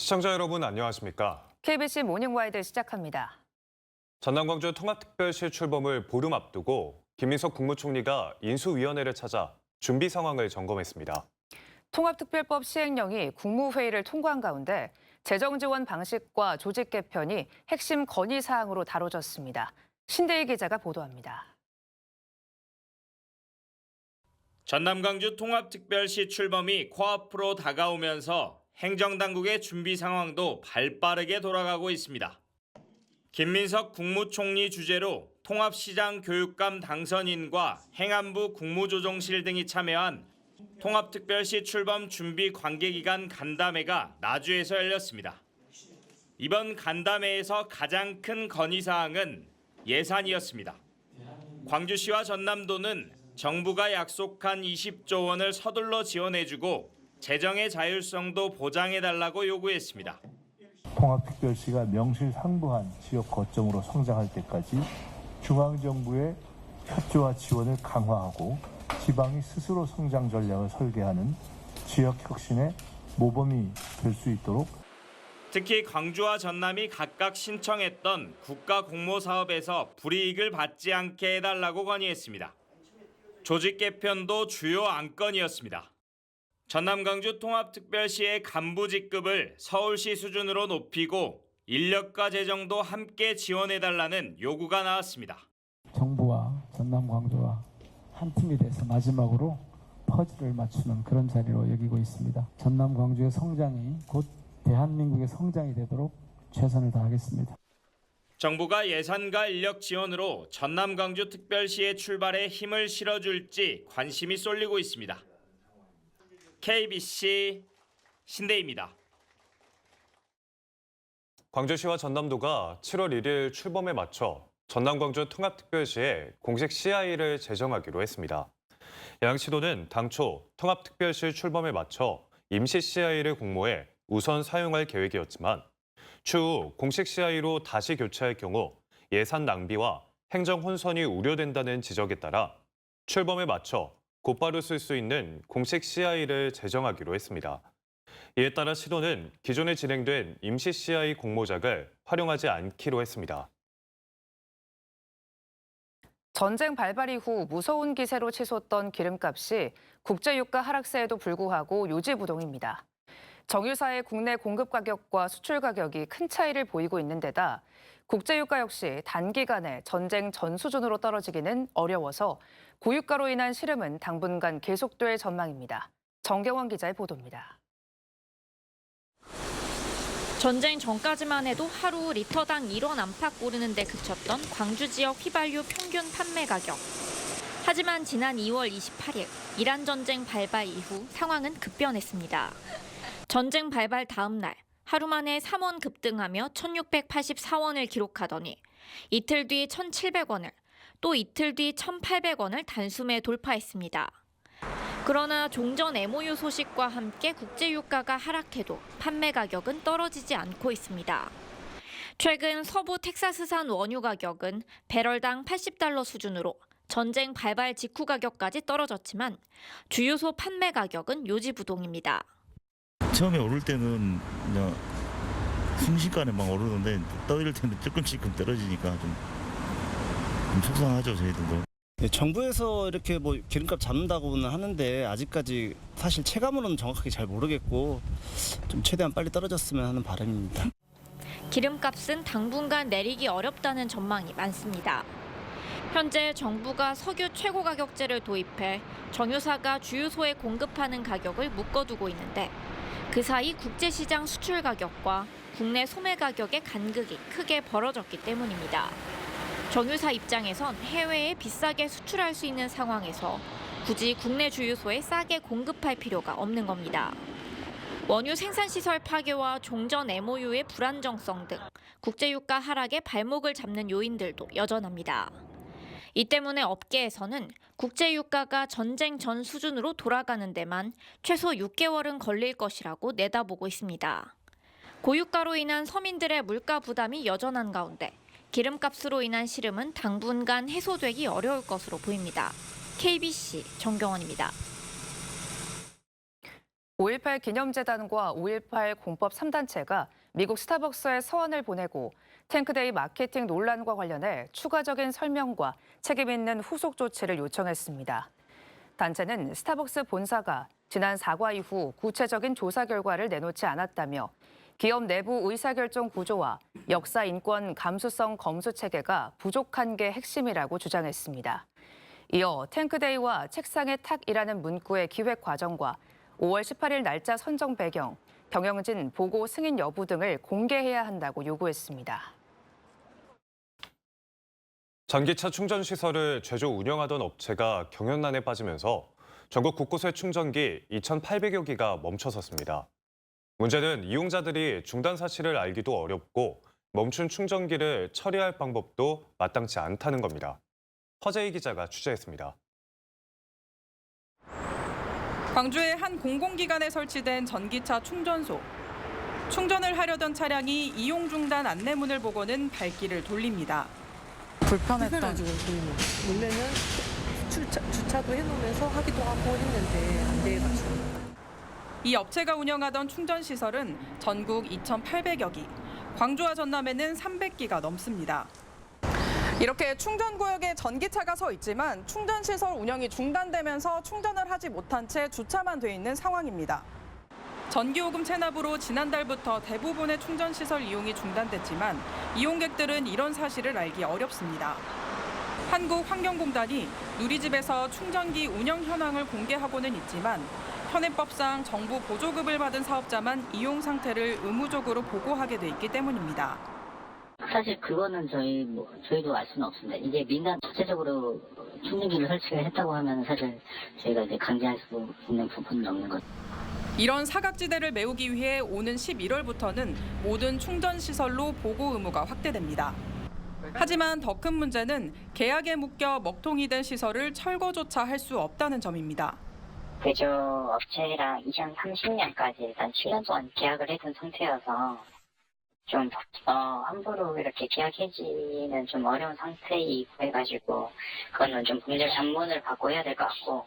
시청자 여러분 안녕하십니까? KBC 모닝와이드 시작합니다. 전남 광주 통합특별시 출범을 보름 앞두고 김민석 국무총리가 인수위원회를 찾아 준비 상황을 점검했습니다. 통합특별법 시행령이 국무회의를 통과한 가운데 재정 지원 방식과 조직 개편이 핵심 건의 사항으로 다뤄졌습니다. 신대희 기자가 보도합니다. 전남 광주 통합특별시 출범이 코앞으로 다가오면서 행정당국의 준비 상황도 발빠르게 돌아가고 있습니다. 김민석 국무총리 주재로 통합시장 교육감 당선인과 행안부 국무조정실 등이 참여한 통합특별시 출범 준비 관계기관 간담회가 나주에서 열렸습니다. 이번 간담회에서 가장 큰 건의사항은 예산이었습니다. 광주시와 전남도는 정부가 약속한 20조 원을 서둘러 지원해주고 재정의 자율성도 보장해달라고 요구했습니다. 통합특별시가 명실상부한 지역 거점으로 성장할 때까지 중앙정부의 협조와 지원을 강화하고 지방이 스스로 성장 전략을 설계하는 지역 혁신의 모범이 될 수 있도록 특히 광주와 전남이 각각 신청했던 국가 공모 사업에서 불이익을 받지 않게 해달라고 건의했습니다. 조직 개편도 주요 안건이었습니다. 전남 광주 통합특별시의 간부 직급을 서울시 수준으로 높이고 인력과 재정도 함께 지원해달라는 요구가 나왔습니다. 정부와 전남 광주와 한 팀이 돼서 마지막으로 퍼즐을 맞추는 그런 자리로 여기고 있습니다. 전남 광주의 성장이 곧 대한민국의 성장이 되도록 최선을 다하겠습니다. 정부가 예산과 인력 지원으로 전남 광주 특별시의 출발에 힘을 실어줄지 관심이 쏠리고 있습니다. KBC 신대희입니다. 광주시와 전남도가 7월 1일 출범에 맞춰 전남 광주 통합특별시에 공식 CI를 제정하기로 했습니다. 양시도는 당초 통합특별시 출범에 맞춰 임시 CI를 공모해 우선 사용할 계획이었지만 추후 공식 CI로 다시 교체할 경우 예산 낭비와 행정 혼선이 우려된다는 지적에 따라 출범에 맞춰 곧바로 쓸 수 있는 공식 CI를 제정하기로 했습니다. 이에 따라 시도는 기존에 진행된 임시 CI 공모작을 활용하지 않기로 했습니다. 전쟁 발발 이후 무서운 기세로 치솟던 기름값이 국제유가 하락세에도 불구하고 요지부동입니다. 정유사의 국내 공급 가격과 수출 가격이 큰 차이를 보이고 있는 데다 국제유가 역시 단기간에 전쟁 전 수준으로 떨어지기는 어려워서 고유가로 인한 시름은 당분간 계속될 전망입니다. 정경원 기자의 보도입니다. 전쟁 전까지만 해도 하루 리터당 1원 안팎 오르는 데 그쳤던 광주 지역 휘발유 평균 판매 가격. 하지만 지난 2월 28일 이란 전쟁 발발 이후 상황은 급변했습니다. 전쟁 발발 다음 날 하루 만에 3원 급등하며 1,684원을 기록하더니 이틀 뒤 1,700원을, 또 이틀 뒤 1,800원을 단숨에 돌파했습니다. 그러나 종전 MOU 소식과 함께 국제유가가 하락해도 판매 가격은 떨어지지 않고 있습니다. 최근 서부 텍사스산 원유 가격은 배럴당 $80 수준으로 전쟁 발발 직후 가격까지 떨어졌지만 주유소 판매 가격은 요지부동입니다. 처음에 오를 때는 그냥 순식간에 막 오르는데 떠이를 때는 조금씩 떨어지니까 좀 속상하죠, 저희들도. 네, 정부에서 이렇게 뭐 기름값 잡는다고는 하는데 아직까지 사실 체감으로는 정확하게 잘 모르겠고 좀 최대한 빨리 떨어졌으면 하는 바람입니다. 기름값은 당분간 내리기 어렵다는 전망이 많습니다. 현재 정부가 석유 최고 가격제를 도입해 정유사가 주유소에 공급하는 가격을 묶어두고 있는데 그 사이 국제시장 수출 가격과 국내 소매 가격의 간극이 크게 벌어졌기 때문입니다. 정유사 입장에선 해외에 비싸게 수출할 수 있는 상황에서 굳이 국내 주유소에 싸게 공급할 필요가 없는 겁니다. 원유 생산시설 파괴와 종전 MOU의 불안정성 등 국제유가 하락에 발목을 잡는 요인들도 여전합니다. 이 때문에 업계에서는 국제유가가 전쟁 전 수준으로 돌아가는 데만 최소 6개월은 걸릴 것이라고 내다보고 있습니다. 고유가로 인한 서민들의 물가 부담이 여전한 가운데 기름값으로 인한 시름은 당분간 해소되기 어려울 것으로 보입니다. KBC 정경원입니다. 5.18 기념재단과 5.18 공법 3단체가 미국 스타벅스에 서한을 보내고 탱크데이 마케팅 논란과 관련해 추가적인 설명과 책임 있는 후속 조치를 요청했습니다. 단체는 스타벅스 본사가 지난 사과 이후 구체적인 조사 결과를 내놓지 않았다며 기업 내부 의사결정 구조와 역사 인권 감수성 검수 체계가 부족한 게 핵심이라고 주장했습니다. 이어 탱크데이와 책상의 탁이라는 문구의 기획 과정과 5월 18일 날짜 선정 배경, 경영진 보고 승인 여부 등을 공개해야 한다고 요구했습니다. 전기차 충전 시설을 제조 운영하던 업체가 경영난에 빠지면서 전국 곳곳의 충전기 2,800여 기가 멈춰섰습니다. 문제는 이용자들이 중단 사실을 알기도 어렵고 멈춘 충전기를 처리할 방법도 마땅치 않다는 겁니다. 허재희 기자가 취재했습니다. 광주의 한 공공기관에 설치된 전기차 충전소. 충전을 하려던 차량이 이용 중단 안내문을 보고는 발길을 돌립니다. 불편했던 지금 원래는 주차도 해놓으면서 하기도 하고 했는데 안 돼가지고. 이 업체가 운영하던 충전시설은 전국 2,800여 기, 광주와 전남에는 300기가 넘습니다. 이렇게 충전구역에 전기차가 서 있지만 충전시설 운영이 중단되면서 충전을 하지 못한 채 주차만 돼 있는 상황입니다. 전기요금 체납으로 지난달부터 대부분의 충전시설 이용이 중단됐지만 이용객들은 이런 사실을 알기 어렵습니다. 한국환경공단이 누리집에서 충전기 운영 현황을 공개하고는 있지만 현행법상 정부 보조금을 받은 사업자만 이용 상태를 의무적으로 보고하게 돼 있기 때문입니다. 사실 그거는 저희도 알 수는 없습니다. 이게 민간 자체적으로 충전기를 설치를 했다고 하면 사실 저희가 이제 강제할 수 있는 부분은 없는 거죠. 이런 사각지대를 메우기 위해 오는 11월부터는 모든 충전시설로 보고 의무가 확대됩니다. 하지만 더 큰 문제는 계약에 묶여 먹통이 된 시설을 철거조차 할 수 없다는 점입니다. 제조 업체랑 2030년까지 일단 7년 동안 계약을 해둔 상태여서 좀 함부로 이렇게 계약 해지는 좀 어려운 상태이고 해가지고 그거는 좀 법률 장문을 받고 해야 될 것 같고.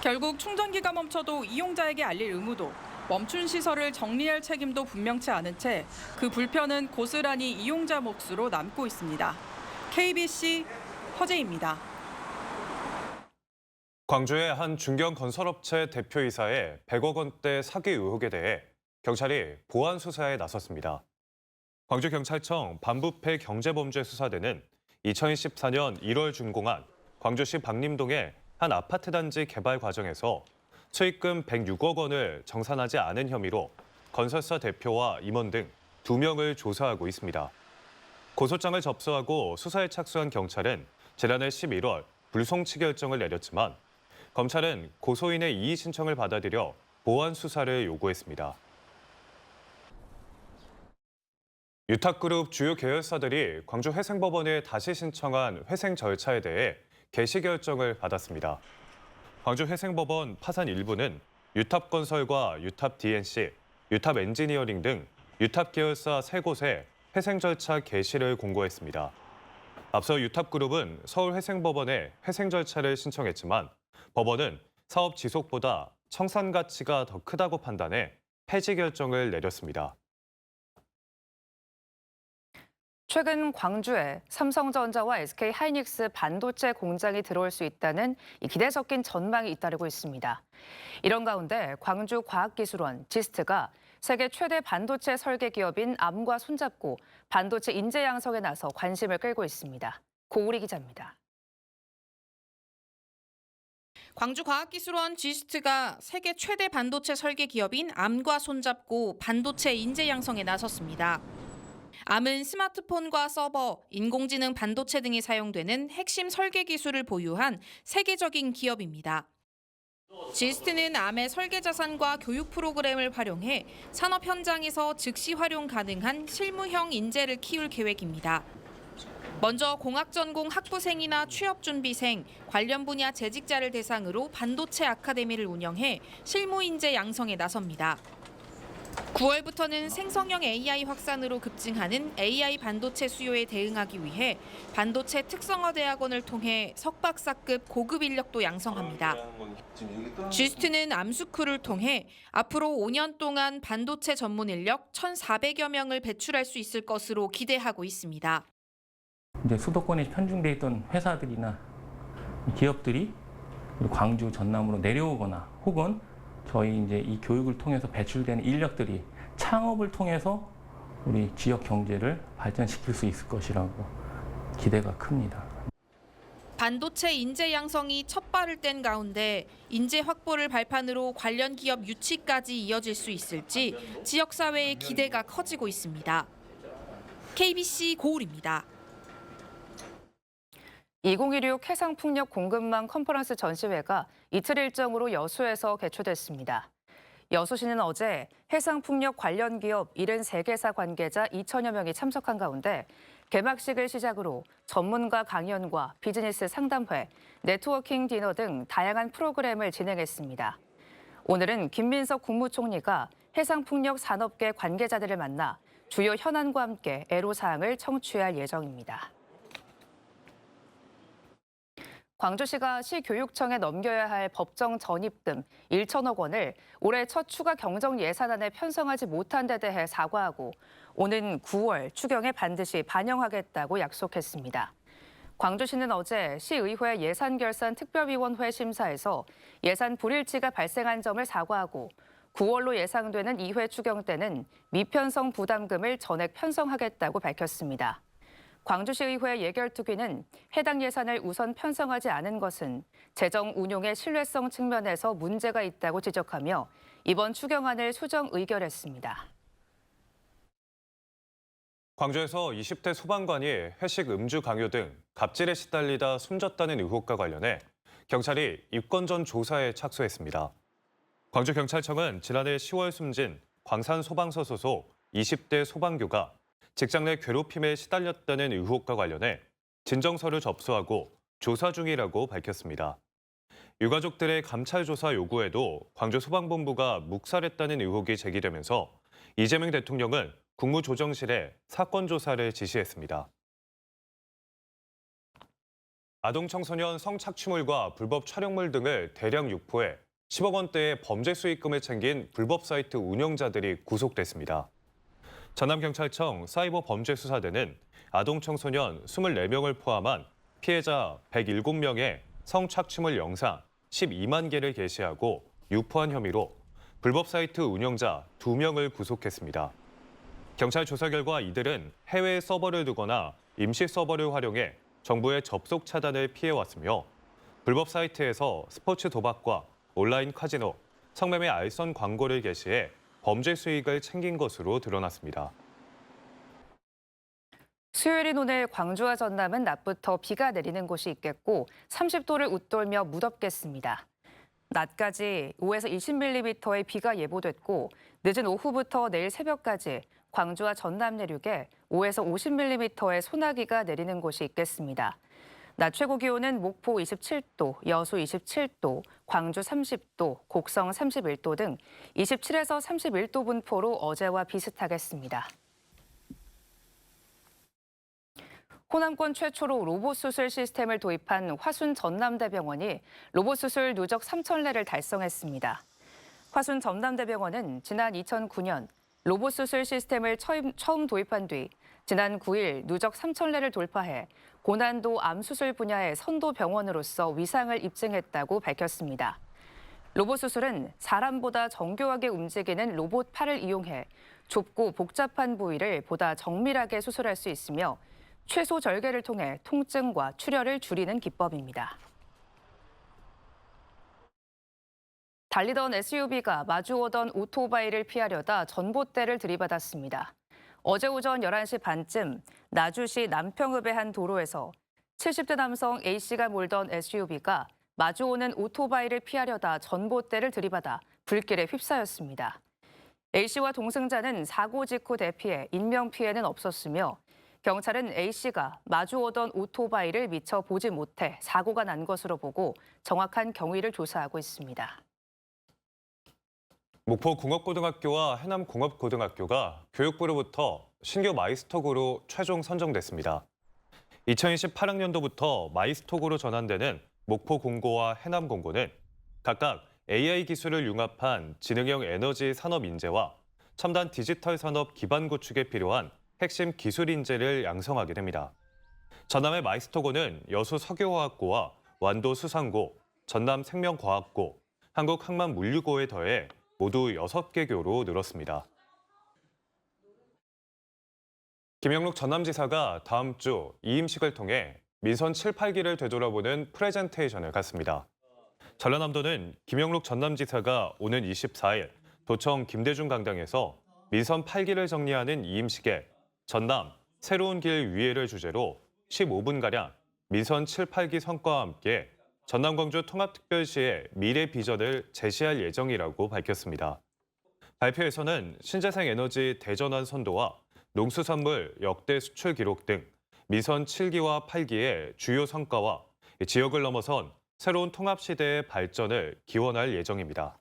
결국 충전기가 멈춰도 이용자에게 알릴 의무도 멈춘 시설을 정리할 책임도 분명치 않은 채 그 불편은 고스란히 이용자 몫으로 남고 있습니다. KBC 허재입니다. 광주의 한 중견 건설업체 대표이사의 100억 원대 사기 의혹에 대해 경찰이 보안 수사에 나섰습니다. 광주경찰청 반부패 경제범죄수사대는 2014년 1월 준공한 광주시 박림동의 한 아파트 단지 개발 과정에서 수익금 106억 원을 정산하지 않은 혐의로 건설사 대표와 임원 등 2명을 조사하고 있습니다. 고소장을 접수하고 수사에 착수한 경찰은 지난해 11월 불송치 결정을 내렸지만 검찰은 고소인의 이의 신청을 받아들여 보완 수사를 요구했습니다. 유탁그룹 주요 계열사들이 광주 회생법원에 다시 신청한 회생 절차에 대해 개시 결정을 받았습니다. 광주 회생법원 파산 일부는 유탑건설과 유탑DNC, 유탑엔지니어링 등 유탑 계열사 3곳에 회생 절차 개시를 공고했습니다. 앞서 유탑그룹은 서울회생법원에 회생 절차를 신청했지만 법원은 사업 지속보다 청산 가치가 더 크다고 판단해 폐지 결정을 내렸습니다. 최근 광주에 삼성전자와 SK하이닉스 반도체 공장이 들어올 수 있다는 기대 섞인 전망이 잇따르고 있습니다. 이런 가운데 광주과학기술원 지스트가 세계 최대 반도체 설계 기업인 암과 손잡고 반도체 인재 양성에 나서 관심을 끌고 있습니다. 고우리 기자입니다. 광주과학기술원 지스트가 세계 최대 반도체 설계 기업인 암과 손잡고 반도체 인재 양성에 나섰습니다. 암은 스마트폰과 서버, 인공지능 반도체 등에 사용되는 핵심 설계 기술을 보유한 세계적인 기업입니다. 지스트는 암의 설계 자산과 교육 프로그램을 활용해 산업 현장에서 즉시 활용 가능한 실무형 인재를 키울 계획입니다. 먼저 공학 전공 학부생이나 취업 준비생, 관련 분야 재직자를 대상으로 반도체 아카데미를 운영해 실무 인재 양성에 나섭니다. 9월부터는 생성형 AI 확산으로 급증하는 AI 반도체 수요에 대응하기 위해 반도체 특성화 대학원을 통해 석박사급 고급 인력도 양성합니다. GIST는 암수쿨을 통해 앞으로 5년 동안 반도체 전문 인력 1,400여 명을 배출할 수 있을 것으로 기대하고 있습니다. 이제 수도권에 편중돼 있던 회사들이나 기업들이 광주, 전남으로 내려오거나 혹은 저희 이제 이 교육을 통해서 배출되는 인력들이 창업을 통해서 우리 지역 경제를 발전시킬 수 있을 것이라고 기대가 큽니다. 반도체 인재 양성이 첫 발을 뗀 가운데 인재 확보를 발판으로 관련 기업 유치까지 이어질 수 있을지 지역사회의 기대가 커지고 있습니다. KBC 고울입니다. 2016 해상풍력 공급망 컨퍼런스 전시회가 이틀 일정으로 여수에서 개최됐습니다. 여수시는 어제 해상풍력 관련 기업 73개사 관계자 2천여 명이 참석한 가운데 개막식을 시작으로 전문가 강연과 비즈니스 상담회, 네트워킹 디너 등 다양한 프로그램을 진행했습니다. 오늘은 김민석 국무총리가 해상풍력 산업계 관계자들을 만나 주요 현안과 함께 애로사항을 청취할 예정입니다. 광주시가 시교육청에 넘겨야 할 법정 전입금 1천억 원을 올해 첫 추가 경정 예산안에 편성하지 못한 데 대해 사과하고 오는 9월 추경에 반드시 반영하겠다고 약속했습니다. 광주시는 어제 시의회 예산결산 특별위원회 심사에서 예산 불일치가 발생한 점을 사과하고 9월로 예상되는 2회 추경 때는 미편성 부담금을 전액 편성하겠다고 밝혔습니다. 광주시의회 예결특위는 해당 예산을 우선 편성하지 않은 것은 재정 운용의 신뢰성 측면에서 문제가 있다고 지적하며 이번 추경안을 수정 의결했습니다. 광주에서 20대 소방관이 회식 음주 강요 등 갑질에 시달리다 숨졌다는 의혹과 관련해 경찰이 입건 전 조사에 착수했습니다. 광주경찰청은 지난해 10월 숨진 광산소방서 소속 20대 소방교가 직장 내 괴롭힘에 시달렸다는 의혹과 관련해 진정서를 접수하고 조사 중이라고 밝혔습니다. 유가족들의 감찰 조사 요구에도 광주소방본부가 묵살했다는 의혹이 제기되면서 이재명 대통령은 국무조정실에 사건 조사를 지시했습니다. 아동 청소년 성착취물과 불법 촬영물 등을 대량 유포해 10억 원대의 범죄 수익금을 챙긴 불법 사이트 운영자들이 구속됐습니다. 전남경찰청 사이버범죄수사대는 아동 청소년 24명을 포함한 피해자 107명의 성착취물 영상 12만 개를 게시하고 유포한 혐의로 불법 사이트 운영자 2명을 구속했습니다. 경찰 조사 결과 이들은 해외에 서버를 두거나 임시 서버를 활용해 정부의 접속 차단을 피해왔으며 불법 사이트에서 스포츠 도박과 온라인 카지노, 성매매 알선 광고를 게시해 범죄 수익을 챙긴 것으로 드러났습니다. 수요일인 오늘 광주와 전남은 낮부터 비가 내리는 곳이 있겠고 30도를 웃돌며 무덥겠습니다. 낮까지 5에서 20mm의 비가 예보됐고 늦은 오후부터 내일 새벽까지 광주와 전남 내륙에 5에서 50mm의 소나기가 내리는 곳이 있겠습니다. 낮 최고 기온은 목포 27도, 여수 27도, 광주 30도, 곡성 31도 등 27에서 31도 분포로 어제와 비슷하겠습니다. 호남권 최초로 로봇 수술 시스템을 도입한 화순 전남대병원이 로봇 수술 누적 3,000례를 달성했습니다. 화순 전남대병원은 지난 2009년 로봇 수술 시스템을 처음 도입한 뒤 지난 9일 누적 3,000례를 돌파해 고난도 암 수술 분야의 선도 병원으로서 위상을 입증했다고 밝혔습니다. 로봇 수술은 사람보다 정교하게 움직이는 로봇 팔을 이용해 좁고 복잡한 부위를 보다 정밀하게 수술할 수 있으며 최소 절개를 통해 통증과 출혈을 줄이는 기법입니다. 달리던 SUV가 마주오던 오토바이를 피하려다 전봇대를 들이받았습니다. 어제 오전 11시 반쯤 나주시 남평읍의 한 도로에서 70대 남성 A씨가 몰던 SUV가 마주오는 오토바이를 피하려다 전봇대를 들이받아 불길에 휩싸였습니다. A씨와 동승자는 사고 직후 대피해 인명피해는 없었으며 경찰은 A씨가 마주오던 오토바이를 미처 보지 못해 사고가 난 것으로 보고 정확한 경위를 조사하고 있습니다. 목포공업고등학교와 해남공업고등학교가 교육부로부터 신규 마이스톡으로 최종 선정됐습니다. 2028학년도부터 마이스톡으로 전환되는 목포공고와 해남공고는 각각 AI 기술을 융합한 지능형 에너지 산업 인재와 첨단 디지털 산업 기반 구축에 필요한 핵심 기술 인재를 양성하게 됩니다. 전남의 마이스톡고는 여수 석유화학고와 완도 수산고, 전남 생명과학고, 한국항만물류고에 더해 모두 6개 교로 늘었습니다. 김영록 전남지사가 다음 주 이임식을 통해 민선 7, 8기를 되돌아보는 프레젠테이션을 갖습니다. 전라남도는 김영록 전남지사가 오는 24일 도청 김대중 강당에서 민선 8기를 정리하는 이임식에 전남 새로운 길 위해를 주제로 15분가량 민선 7, 8기 성과와 함께 전남 광주 통합특별시의 미래 비전을 제시할 예정이라고 밝혔습니다. 발표에서는 신재생 에너지 대전환 선도와 농수산물 역대 수출 기록 등 민선 7기와 8기의 주요 성과와 지역을 넘어선 새로운 통합시대의 발전을 기원할 예정입니다.